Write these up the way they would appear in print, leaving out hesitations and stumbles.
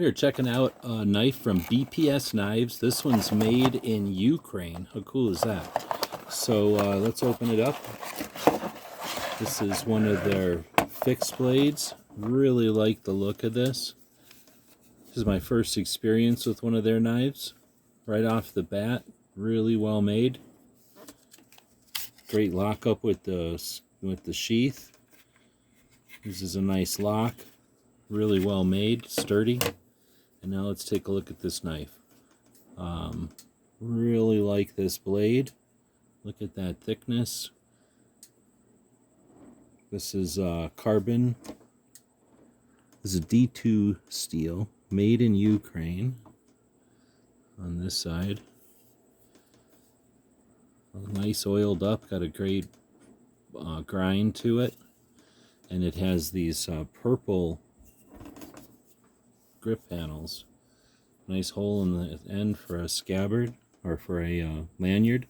We are checking out a knife from BPS Knives. This one's made in Ukraine. How cool is that? So let's open it up. This is one of their fixed blades. Really like the look of this. This is my first experience with one of their knives. Right off the bat, really well made. Great lockup with the sheath. This is a nice lock. Really well made, sturdy. And now let's take a look at this knife. Really like this blade. Look at that thickness. This is carbon. This is D2 steel, made in Ukraine. On this side. Nice oiled up, got a great grind to it. And it has these purple grip panels. Nice hole in the end for a scabbard or for a lanyard.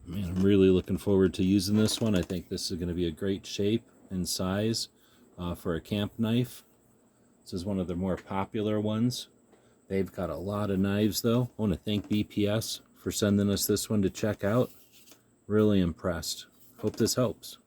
Man, I'm really looking forward to using this one. I think this is going to be a great shape and size for a camp knife. This is one of their more popular ones. They've got a lot of knives though. I want to thank BPS for sending us this one to check out. Really impressed. Hope this helps.